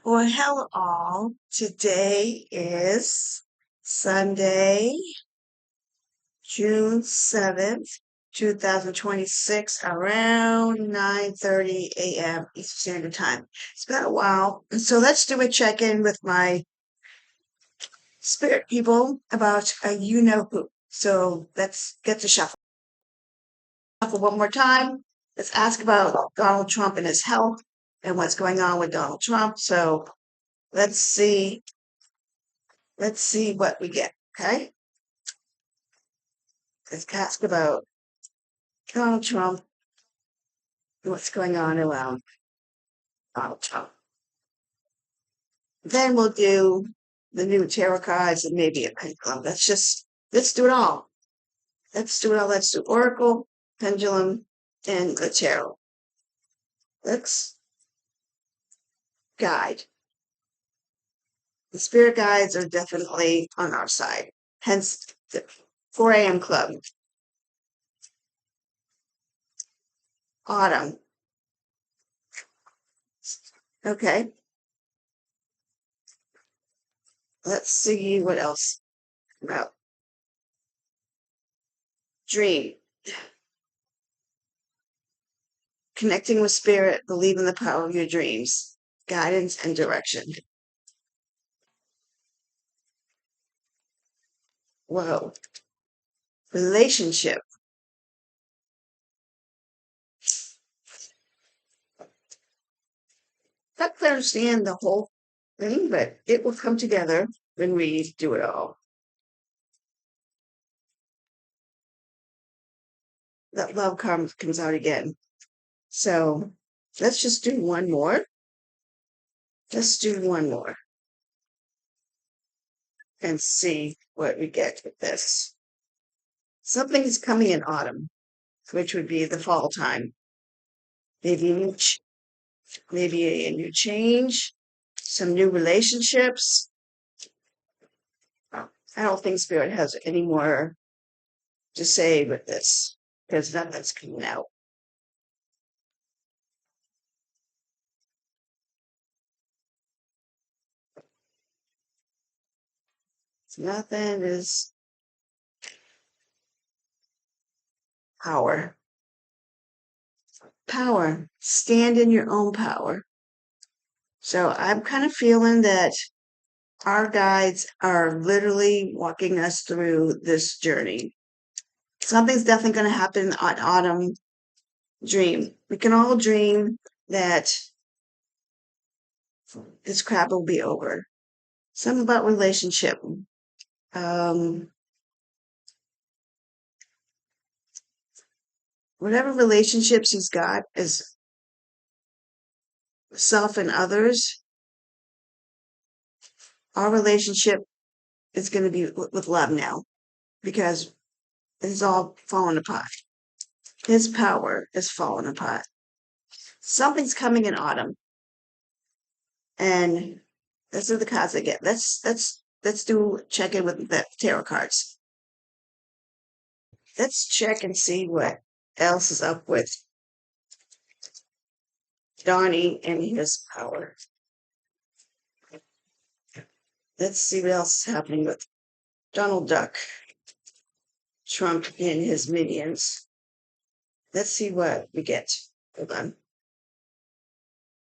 Well, hello all. Today is Sunday, June 7th, 2026, around 9:30 a.m. Eastern Standard Time. It's been a while. So let's do a check-in with my spirit people about a you know who. So let's get to shuffle one more time. Let's ask about Donald Trump and his health and what's going on with Donald Trump. So let's see what we get. Okay. Let's ask about Donald Trump and what's going on around Donald Trump. Then we'll do the new tarot cards and maybe a pendulum. Let's do it all. Let's do it all. Let's do Oracle, pendulum, and the tarot. Let's guide. The spirit guides are definitely on our side. Hence the 4 a.m. club. Autumn. Okay. Let's see what else about dream. Connecting with spirit, believe in the power of your dreams, guidance and direction. Whoa. Relationship. Not to understand the whole thing, but it will come together when we do it all. That love comes out again. So let's just do one more. Let's do one more and see what we get with this. Something is coming in autumn, which would be the fall time. Maybe a new change, some new relationships. I don't think Spirit has any more to say with this because nothing's coming out. Nothing is power. Power. Stand in your own power. So I'm kind of feeling that our guides are literally walking us through this journey. Something's definitely going to happen on autumn dream. We can all dream that this crap will be over. Something about relationship. Whatever relationships he's got is self and others. Our relationship is going to be with love now because it's all falling apart. His power is falling apart. Something's coming in autumn, and those are the cards I get. Let's do check in with the tarot cards. Let's check and see what else is up with Donnie and his power. Let's see what else is happening with Donald Duck, Trump and his minions. Let's see what we get. Hold on.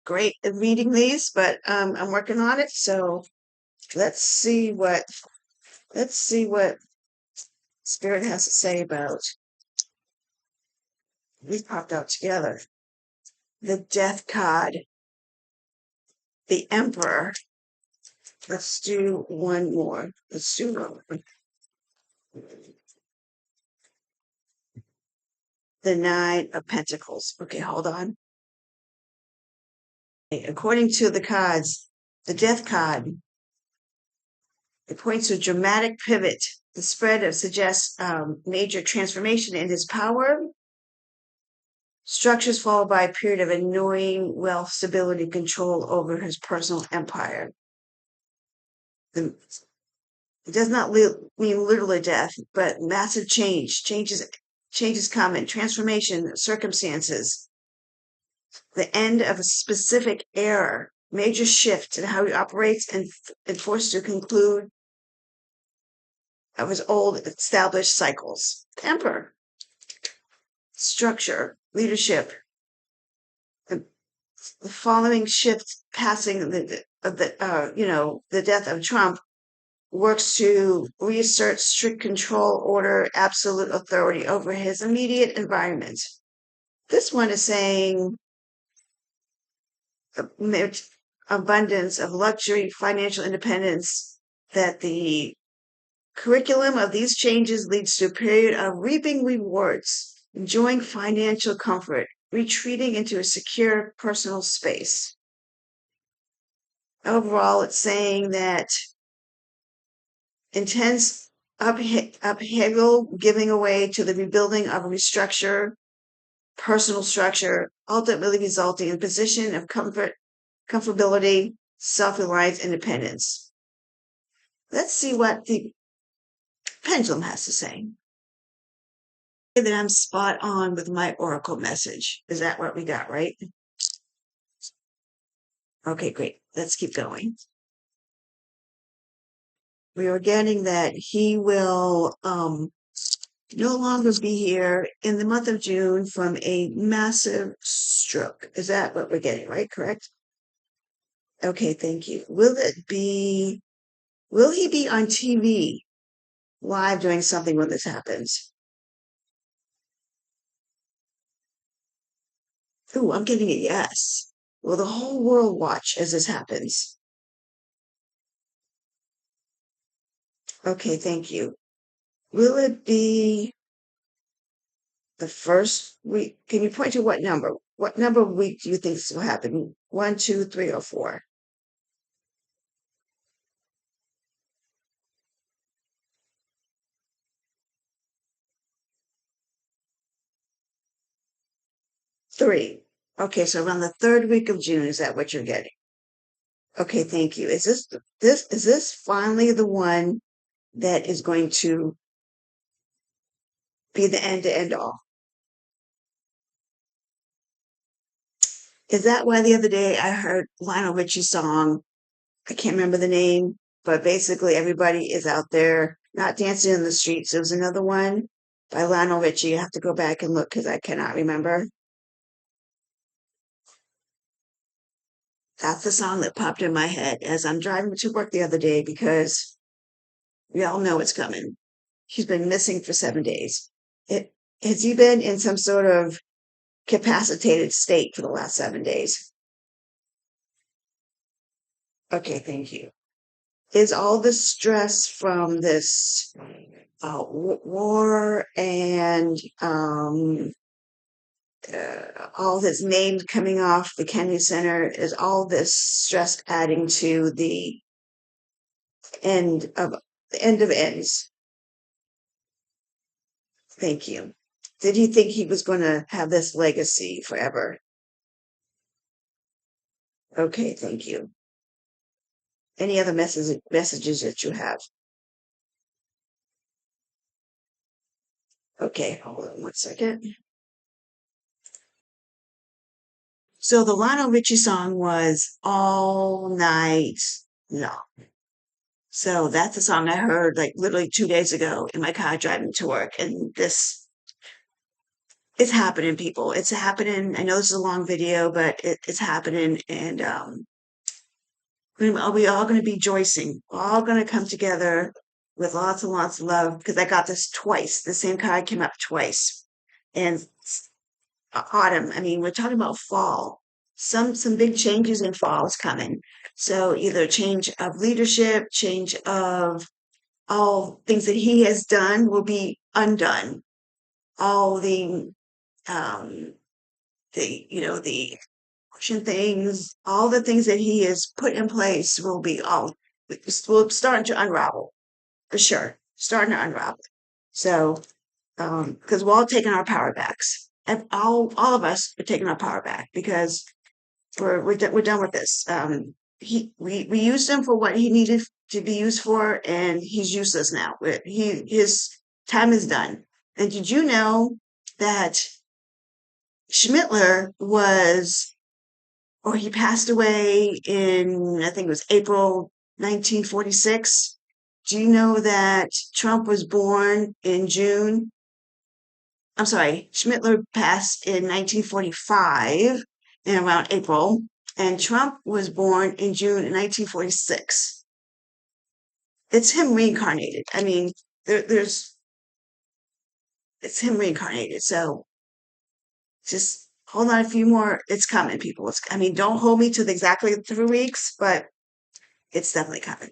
Great at reading these, but I'm working on it. So let's see what Spirit has to say about. We popped out together. The Death card, the Emperor. Let's do one more. Let's do one. The Nine of Pentacles. Okay, hold on. According to the cards, the Death card, it points to a dramatic pivot. The spread of suggests major transformation in his power. Structures followed by a period of annoying wealth, stability, control over his personal empire. It does not mean literally death, but massive changes come in transformation, circumstances, the end of a specific era major shift in how he operates and forced to conclude of his old established cycles. The emperor, structure, leadership, the, the following shift passing the death of Trump works to reassert strict control, order, absolute authority over his immediate environment. This one is saying abundance of luxury, financial independence, that the curriculum of these changes leads to a period of reaping rewards, enjoying financial comfort, retreating into a secure personal space. Overall, it's saying that intense upheaval, giving away to the rebuilding of a restructure, personal structure, ultimately resulting in a position of comfortability, self-reliance, independence. Let's see what the pendulum has to say. That I'm spot on with my oracle message. Is that what we got, right? Okay, great. Let's keep going. We are getting that he will no longer be here in the month of June from a massive stroke. Is that what we're getting, right? Correct? Okay, thank you. Will he be on TV live doing something when this happens? Ooh, I'm getting a yes. Will the whole world watch as this happens? Okay, thank you. Will it be the first week? Can you point to what number? What number of week do you think this will happen? 1, 2, 3, or 4? 3. Okay, so around the third week of June, is that what you're getting? Okay, thank you. Is this finally the one that is going to be the end to end all? Is that why the other day I heard Lionel Richie's song? I can't remember the name, but basically everybody is out there not dancing in the streets. There was another one by Lionel Richie. I have to go back and look because I cannot remember. That's the song that popped in my head as I'm driving to work the other day because we all know it's coming. He's been missing for 7 days. It, has he been in some sort of capacitated state for the last 7 days? Okay, thank you. Is all the stress from this war and all his names coming off the Kennedy Center, is all this stress adding to end of the end of ends? Thank you. Did he think he was going to have this legacy forever? Okay, thank you. Any other messages that you have? Okay, hold on 1 second. So the Lionel Richie song was All Night Long. So that's a song I heard like literally 2 days ago in my car driving to work. And this it's happening, people. It's happening. I know this is a long video, but it's happening. And we all going to be joicing. We're all going to come together with lots and lots of love because I got this twice. The same card came up twice. And autumn. I mean, we're talking about fall. Some big changes in fall is coming. So either change of leadership, change of all things that he has done will be undone. All um the action things, all the things that he has put in place will start to unravel for sure. Starting to unravel. So because we're all taking our power backs. And all of us are taking our power back because we're done with this. We used him for what he needed to be used for, and he's useless now. His time is done. And did you know that Schmittler was or he passed away in, I think it was April 1946. Do you know that Trump was born in June? I'm sorry, Schmittler passed in 1945 in around April, and Trump was born in June in 1946. It's him reincarnated. I mean, there's it's him reincarnated. So just hold on a few more. It's coming, people. I mean, don't hold me to exactly 3 weeks, but it's definitely coming.